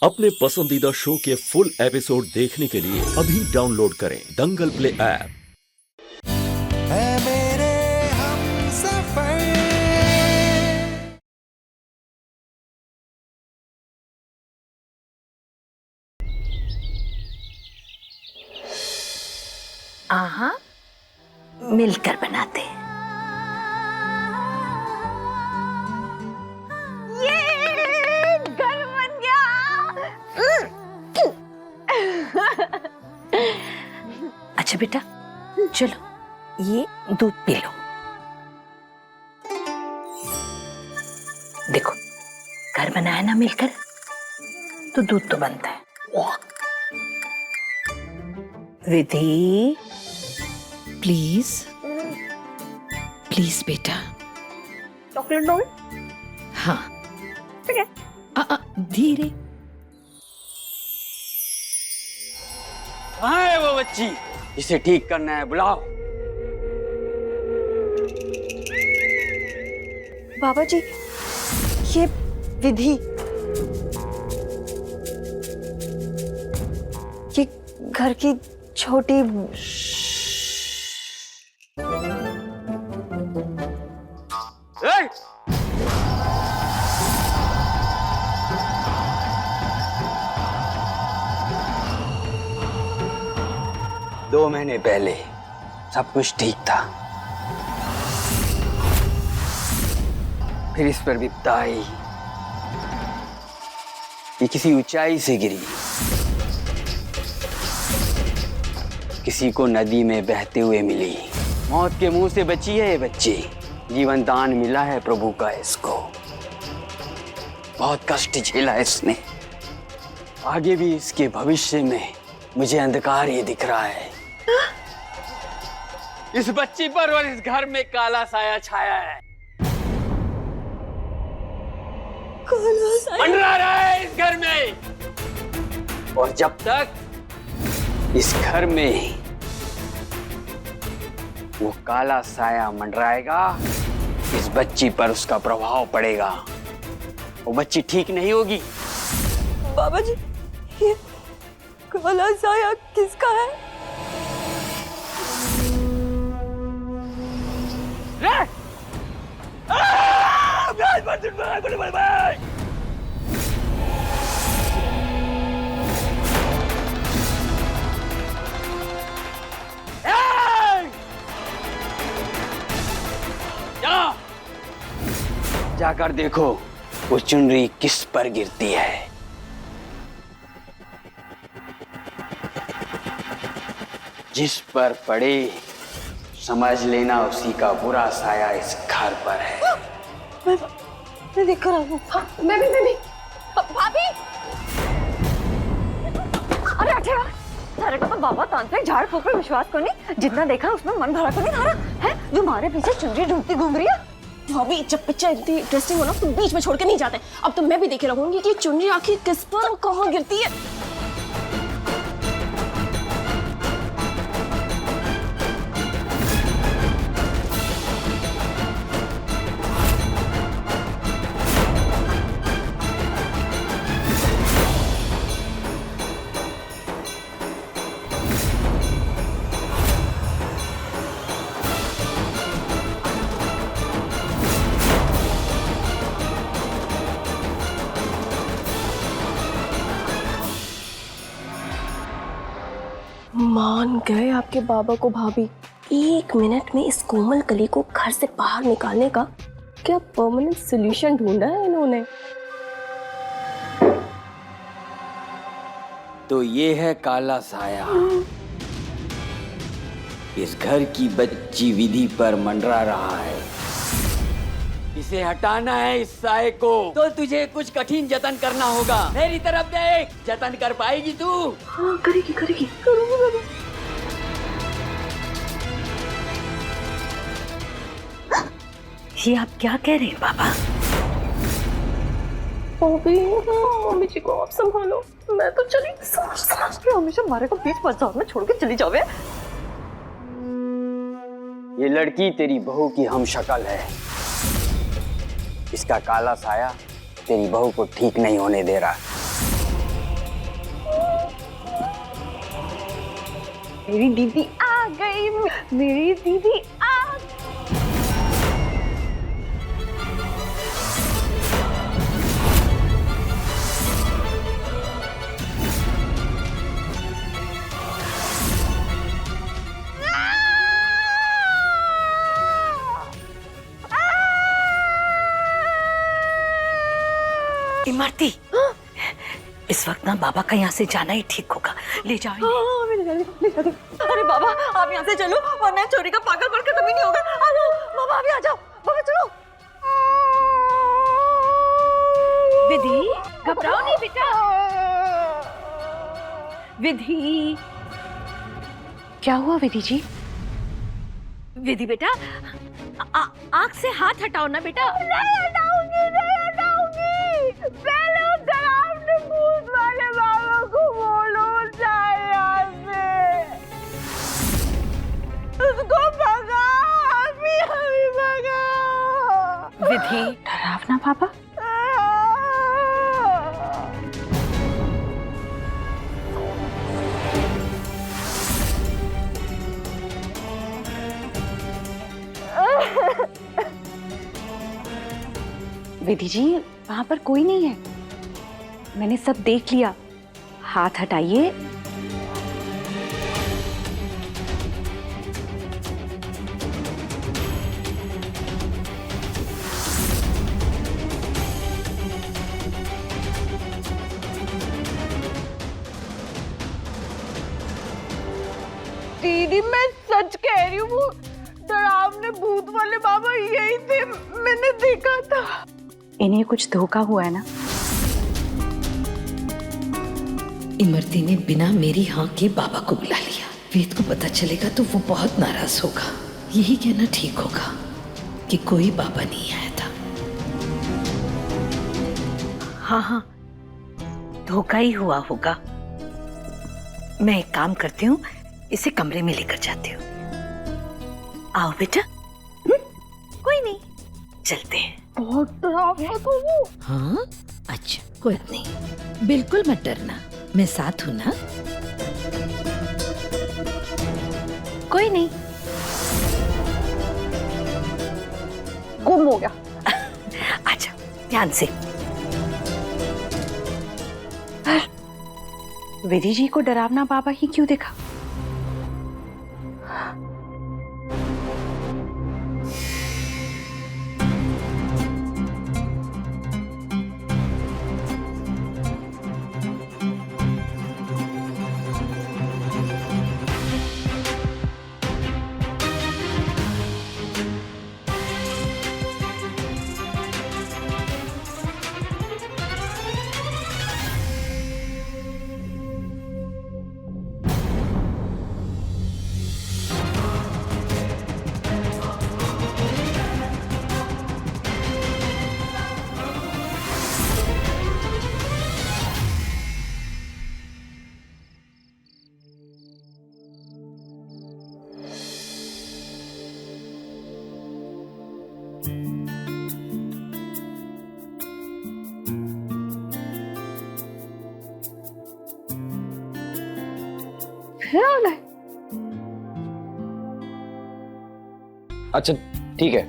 अपने पसंदीदा शो के फुल एपिसोड देखने के लिए अभी डाउनलोड करें दंगल प्ले ऐप। है मेरे हमसफर। आहा, मिलकर बनाते हैं। ये घर बन गया। अच्छा बेटा, चलो ये दूध पी लो। देखो, घर बनाया ना मिलकर, तो दूध तो बनता है। विधि, प्लीज प्लीज बेटा। चॉकलेट दो। हाँ ठीक है। धीरे। कहाँ है वो बच्ची? इसे ठीक करना है, बुलाओ। बाबा जी, ये विधि, ये घर की छोटी ए! 2 महीने पहले सब कुछ ठीक था, फिर इस पर विपदा आई। ये किसी ऊंचाई से गिरी, किसी को नदी में बहते हुए मिली। मौत के मुंह से बची है ये बच्ची। जीवन दान मिला है प्रभु का इसको। बहुत कष्ट झेला है इसने। आगे भी इसके भविष्य में मुझे अंधकार ही दिख रहा है। इस बच्ची पर और इस घर में काला साया छाया है। मंडरा रहा है इस घर में, और जब तक इस घर में वो काला साया मंडराएगा, इस बच्ची पर उसका प्रभाव पड़ेगा। वो बच्ची ठीक नहीं होगी। बाबा जी, ये काला साया किसका है? जाकर देखो वो चुनरी किस पर गिरती है। जिस पर पड़े समझ लेना उसी का बुरा साया इस घर पर है। मैं देख कर आऊँ। हाँ, मैं भी। भाभी, अरे अठेवा, सारे को तो बाबा तांत्रिक झाड़ फूक पर विश्वास करनी। जितना देखा उसमें मन भरा को नहीं धारा है। जो हमारे पीछे चुनरी ढूंढती घूम रही है। भाभी, जब पिक्चर इतनी इंटरेस्टिंग हो ना, तो बीच में छोड़ के नहीं जाते। अब तो मैं भी देखे रहूंगी कि चुनरी आखिर किस पर और कहाँ गिरती है। मान गए आपके बाबा को भाभी। 1 मिनट में इस कोमल कली को घर से बाहर निकालने का क्या परमानेंट सॉल्यूशन ढूंढा है इन्होंने। तो ये है काला साया। इस घर की बच्ची विधि पर मंडरा रहा है। इसे हटाना है इस साये को, तो तुझे कुछ कठिन जतन करना होगा। मेरी तरफ देख, जतन कर पाएगी तू? हाँ, करूंगी बाबा। ये आप क्या कह रहे हैं बाबा? मम्मी जी को आप संभालो। मैं तो चली। समझ के हमेशा हमारे को बीच बाजार में छोड़ के चली जावे। ये लड़की तेरी बहू की हम शक्ल है। इसका काला साया तेरी बहू को ठीक नहीं होने दे रहा। मेरी दीदी आ गई, मेरी दीदी आ गई। इमरती, इस वक्त ना बाबा का यहाँ से जाना ही ठीक होगा। ले जाओ इन्हें। अरे बाबा आप यहाँ से चलो वरना चोरी का पागल पड़ के कभी नहीं होगा। आ जाओ बाबा, अभी आ जाओ बाबा, चलो। विधि, घबराओ नहीं बेटा। विधि, क्या हुआ विधि जी? विधि बेटा, आँख से हाथ हटाओ ना बेटा। नहीं हटाऊंगी, नहीं हटाऊंगी। पहले उस डरावने भूत वाले बाबा को बोलो जाए यहाँ से। उसको भगा, अभी भगा। विधि, डरावना बाबा? विधि जी वहां पर कोई नहीं है, मैंने सब देख लिया। हाथ हटाइए। दीदी मैं सच कह रही हूँ, वो डरावने भूत वाले बाबा यही थे, मैंने देखा था। इन्हें कुछ धोखा हुआ है ना? इमरती ने बिना मेरी हाँ के बाबा को बुला लिया। वेद को पता चलेगा तो वो बहुत नाराज होगा। यही कहना ठीक होगा कि कोई बाबा नहीं आया था। हाँ हाँ, धोखा ही हुआ होगा। मैं एक काम करती हूँ, इसे कमरे में लेकर जाती हूँ। आओ बेटा। कोई नहीं, चलते हैं। बहुत डरावना था वो। हाँ अच्छा, कोई नहीं, बिल्कुल मत डरना, मैं साथ हूँ ना। कोई नहीं, गुम हो गया। अच्छा ध्यान से। विधि जी को डरावना बाबा ही क्यों देखा? फिर आ गए? अच्छा ठीक है,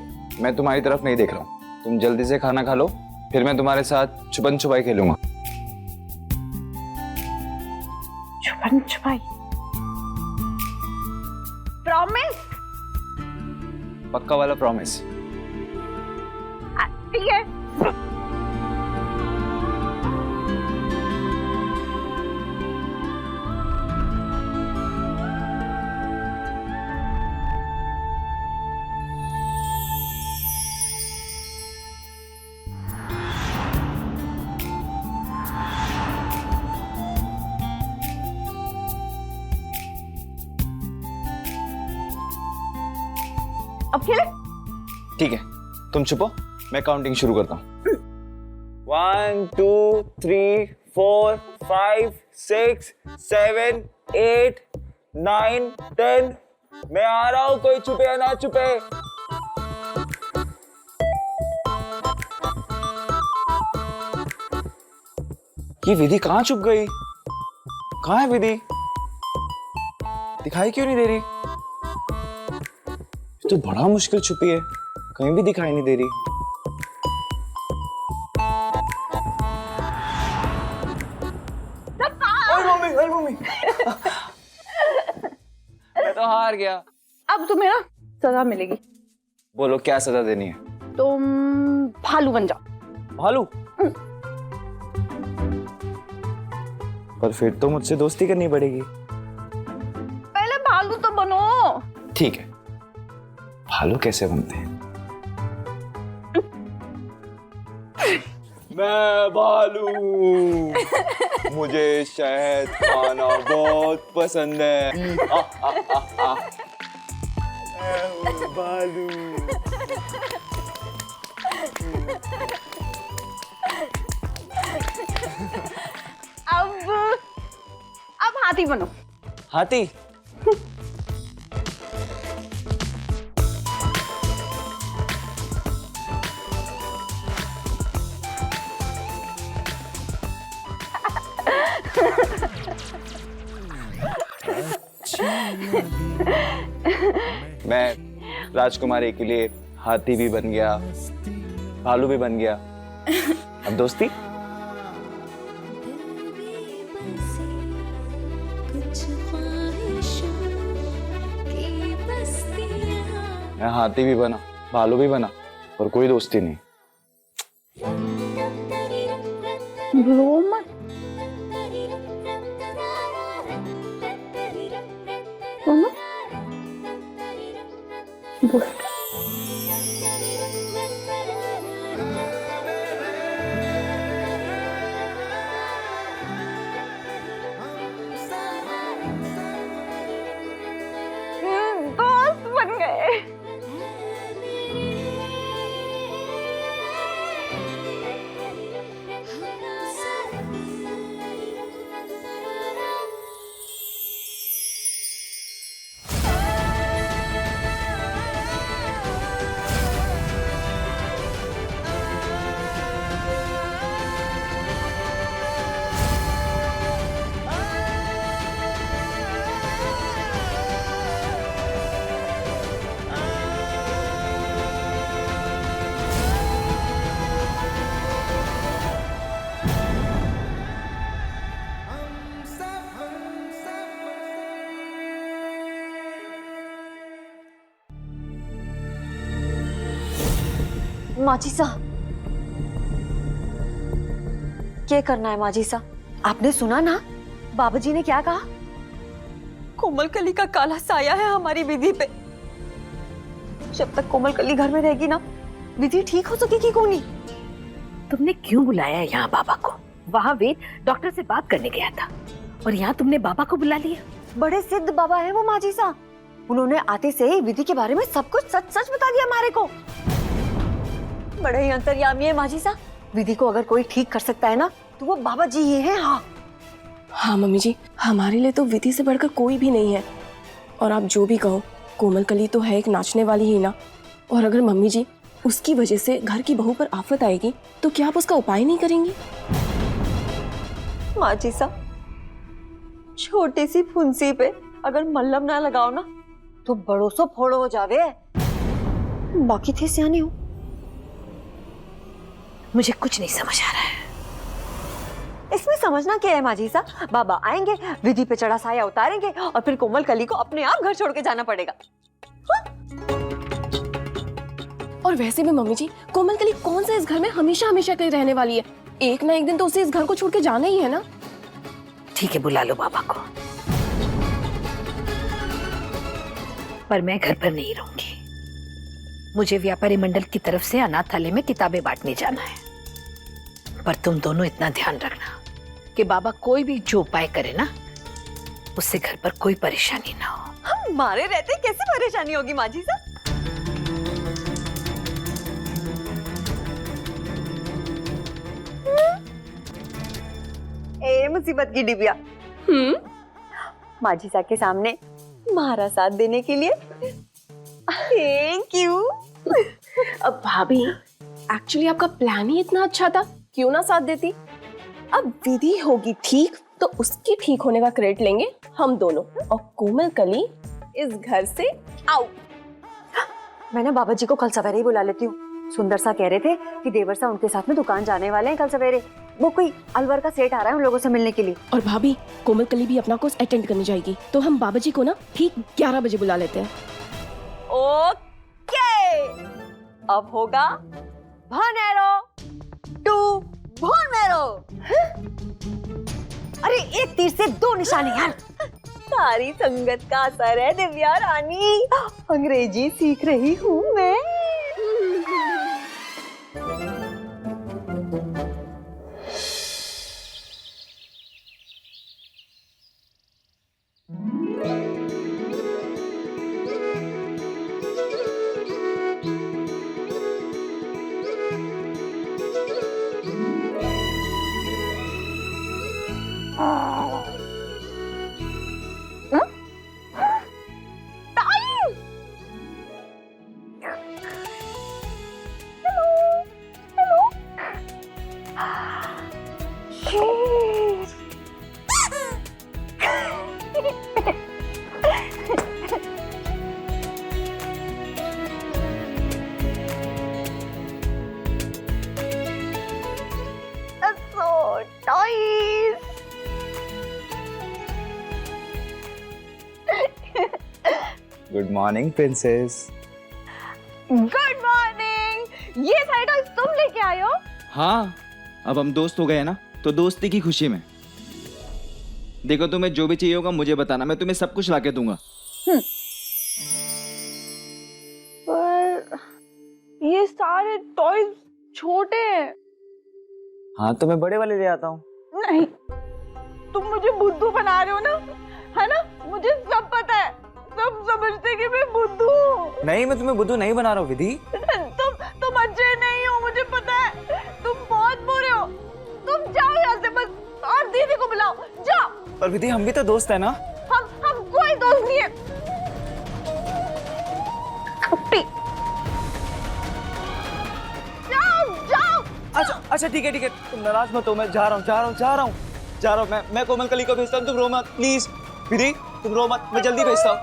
मैं तुम्हारी तरफ नहीं देख रहा हूँ। तुम जल्दी से खाना खा लो, फिर मैं तुम्हारे साथ छुपन छुपाई खेलूंगा। छुपन छुपाई? प्रॉमिस? पक्का वाला प्रॉमिस। ठीक है। अब खेले? ठीक है, तुम छुपो, मैं काउंटिंग शुरू करता हूँ। 1 2 3 4 5 6 7 8 9 10। मैं आ रहा हूँ, कोई छुपे या ना छुपे। ये विधि कहाँ छुप गई? कहाँ है विधि? दिखाई क्यों नहीं दे रही? तो बड़ा मुश्किल छुपी है, कहीं भी दिखाई नहीं दे रही। ओए मम्मी, ओए मम्मी। मैं तो हार गया। अब तुम्हें ना सजा मिलेगी। बोलो क्या सजा देनी है? तुम भालू बन जाओ। भालू? पर फिर तो मुझसे दोस्ती करनी पड़ेगी। पहले भालू तो बनो। ठीक है, भालू कैसे बनते हैं? मैं भालू, मुझे शहद खाना बहुत पसंद है। मैं हूँ भालू। अब हाथी बनो। हाथी? मैं राजकुमारी के लिए हाथी भी बन गया, भालू भी बन गया। अब दोस्ती? मैं हाथी भी बना, भालू भी बना, पर कोई दोस्ती नहीं। रो मत। सुनो। दोस्त बन गए। माची सा, क्या करना है माजी सा? आपने सुना ना बाबा जी ने क्या कहा? कोमल कली का काला साया है हमारी विधि पे। जब तक कोमल कली घर में रहेगी ना, विधि ठीक हो सकेगी कौन नहीं। तुमने क्यों बुलाया यहाँ बाबा को? वहाँ वेद डॉक्टर से बात करने गया था और यहाँ तुमने बाबा को बुला लिया। बड़े सिद्ध बाबा है वो माजी सा। उन्होंने आते से ही विधि के बारे में सब कुछ सच सच बता दिया हमारे को। बड़े ही अंतर्यामी है माजी सा। विधि को अगर कोई ठीक कर सकता है ना, तो वो बाबा जी ही हैं। हाँ मम्मी जी, हमारे लिए तो विधि से बढ़कर कोई भी नहीं है। और आप जो भी कहो, कोमल कली तो है एक नाचने वाली ही ना। और अगर मम्मी जी उसकी वजह से घर की बहू पर आफत आएगी, तो क्या आप उसका उपाय नहीं करेंगी? माजी सा, छोटी सी फुंसी पे अगर मल्लम ना लगाओ ना, तो बड़ो सो फोड़ो हो जावे। बाकी थे सियाने हो। मुझे कुछ नहीं समझ आ रहा है। इसमें समझना क्या है माजी सा? बाबा आएंगे, विधि पे चढ़ा साया उतारेंगे और फिर कोमल कली को अपने आप घर छोड़ के जाना पड़ेगा। हाँ? और वैसे भी मम्मी जी, कोमल कली कौन सा इस घर में हमेशा हमेशा के लिए रहने वाली है? एक ना एक दिन तो उसे इस घर को छोड़ के जाना ही है ना। ठीक है, बुला लो बाबा को, पर मैं घर पर नहीं रहूंगी। मुझे व्यापारी मंडल की तरफ से अनाथालय में किताबें बांटने जाना है। पर तुम दोनों इतना ध्यान रखना कि बाबा कोई भी जो उपाय करे ना, उससे घर पर कोई परेशानी ना हो। हम मारे रहते कैसे परेशानी होगी माजी सा? ए मुसीबत की डिबिया, माजी सा के सामने हमारा साथ देने के लिए थैंक यू। अब भाभी, एक्चुअली आपका प्लान ही इतना अच्छा था, क्यों ना साथ देती? अब विधि होगी ठीक, तो उसके ठीक होने का क्रेडिट लेंगे हम दोनों, और कोमल कली इस घर से आउट। मैं ना बाबा जी को कल सवेरे ही बुला लेती हूँ। सुंदर सा कह रहे थे कि देवर सा उनके साथ में दुकान जाने वाले हैं कल सवेरे। वो कोई अलवर का सेठ आ रहा है उन लोगों से मिलने के लिए। और भाभी, कोमल कली भी अपना कोर्स अटेंड करने जाएगी, तो हम बाबा जी को ना ठीक 11 बजे बुला लेते हैं। ओके, अब होगा भनेरो टू भनेरो। अरे एक तीर से दो निशाने यार। सारी संगत का असर है दिव्या रानी, अंग्रेजी सीख रही हूँ मैं। Good morning princess. Good morning. ये सारे टॉयज तुम लेके आए हो? हाँ, अब हम दोस्त हो गए हैं ना, तो दोस्ती की खुशी में। देखो, तुम्हें जो भी चाहिए होगा मुझे बताना, मैं तुम्हें सब कुछ लाके दूंगा। पर ये सारे टॉयज छोटे हैं। हाँ, तो मैं बड़े वाले ले आता हूँ। नहीं, तुम मुझे बुद्धू बना रहे हो ना, है ना? मुझे सब पता है, सब समझते कि मैं बुद्धू हूँ। नहीं, मैं तुम्हें बुद्धू नहीं बना रहा हूँ विधि। तुम अच्छे नहीं हो, मुझे पता है। तुम बहुत बुरे हो। तुम जाओ यहाँ से बस, और दीदी को बुलाओ, जाओ। पर विधि, हम भी तो दोस्त है ना। हम कोई दोस्त नहीं है। छुट्टी। जाओ। अच्छा ठीक है, तुम नाराज मत हो, मैं जा रहा हूँ। मैं कोमल कली को भेजता हूँ, तुम रो मत प्लीज। विधि, तुम रो मत, मैं जल्दी भेजता हूँ,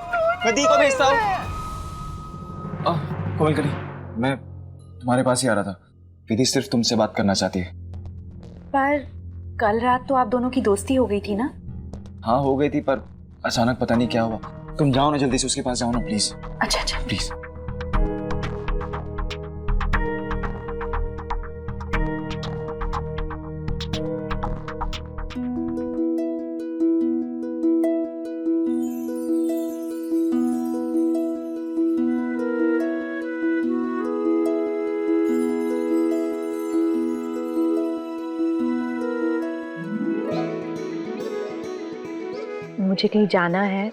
मैं दी को भेजता हूँ। कोमल कली, मैं तुम्हारे पास ही आ रहा था। विधि सिर्फ तुमसे बात करना चाहती है। पर कल रात तो आप दोनों की दोस्ती हो गई थी ना? हाँ, हो गई थी, पर अचानक पता नहीं क्या हुआ। तुम जाओ ना, जल्दी से उसके पास जाओ ना प्लीज। अच्छा प्लीज। मुझे कहीं जाना है,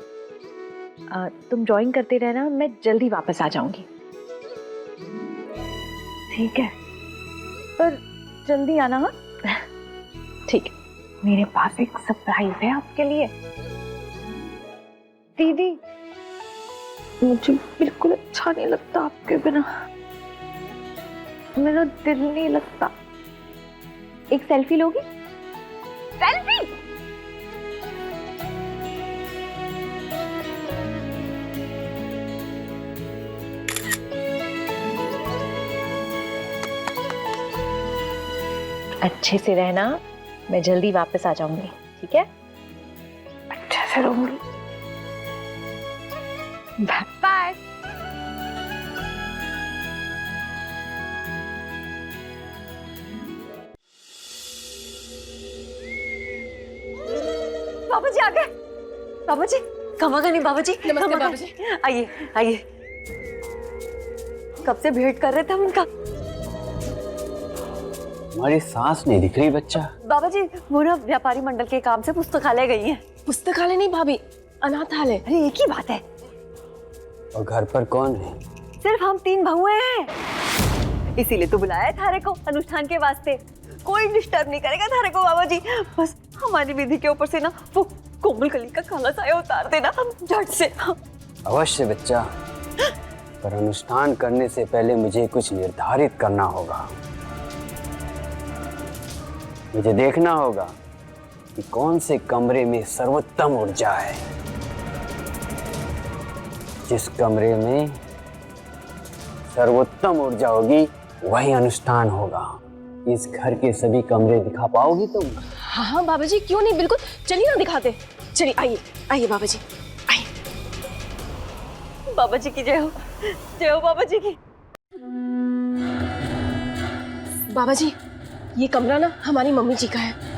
तुम ड्राइंग करते रहना, मैं जल्दी वापस आ जाऊंगी। ठीक है, पर जल्दी आना। हाँ ठीक है, मेरे पास एक सरप्राइज है आपके लिए। दीदी, मुझे बिल्कुल अच्छा नहीं लगता आपके बिना, मेरा दिल नहीं लगता। एक सेल्फी लोगी? सेल्फी? अच्छे से रहना, मैं जल्दी वापस आ जाऊंगी। ठीक है, अच्छे से रहूंगी। बाय। बाबा जी आ गए। बाबा जी, कमागा नहीं बाबा जी। नमस्ते बाबा जी। आइए। कब से भेंट कर रहे थे हम उनका। हमारी सांस नहीं दिख रही बच्चा। बाबा जी, वो ना व्यापारी मंडल के काम से पुस्तकालय गई हैं। पुस्तकालय नहीं भाभी, अनाथालय। अरे एक ही बात है। और घर पर कौन है? सिर्फ हम 3 बहुएं हैं, इसीलिए तो बुलाया है थारे को अनुष्ठान के वास्ते। कोई डिस्टर्ब नहीं करेगा थारे को बाबा जी। बस हमारी विधि के ऊपर से ना वो कोमल कली का काला साया उतार देना झट से। अवश्य बच्चा, पर अनुष्ठान करने से पहले मुझे कुछ निर्धारित करना होगा। मुझे देखना होगा कि कौन से कमरे में सर्वोत्तम ऊर्जा है। जिस कमरे में सर्वोत्तम ऊर्जा होगी वही अनुष्ठान होगा। इस घर के सभी कमरे दिखा पाओगी तुम? हाँ हाँ बाबा जी, क्यों नहीं, बिल्कुल, चलिए ना दिखाते। चलिए, आइए आइए बाबा जी, आइए। बाबा जी की जय हो बाबा जी की। बाबा जी, ये कमरा ना हमारी मम्मी जी का है।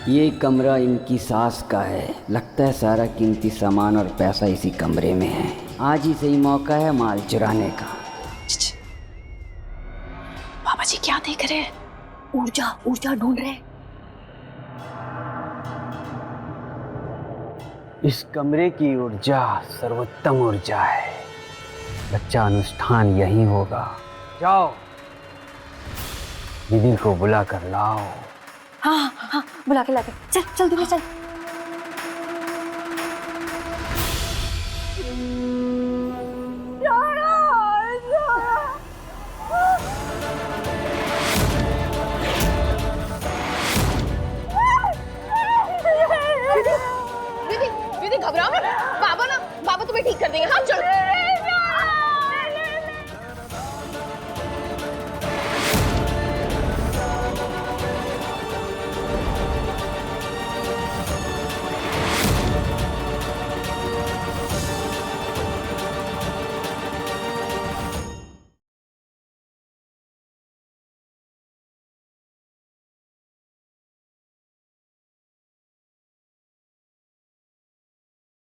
ये कमरा इनकी सास का है। लगता है सारा कीमती सामान और पैसा इसी कमरे में है। आज ही सही मौका है माल चुराने का। बाबा जी क्या देख रहे हैं? ऊर्जा ऊर्जा ढूंढ रहे हैं। इस कमरे की ऊर्जा सर्वोत्तम ऊर्जा है। बच्चा अनुष्ठान यही होगा। जाओ, दीदी को बुला कर लाओ। हाँ हाँ, बुला के लाके चल चल दीदी चल। दीदी घबराओ मत, बाबा तुम्हें ठीक कर देंगे। हाँ चलो।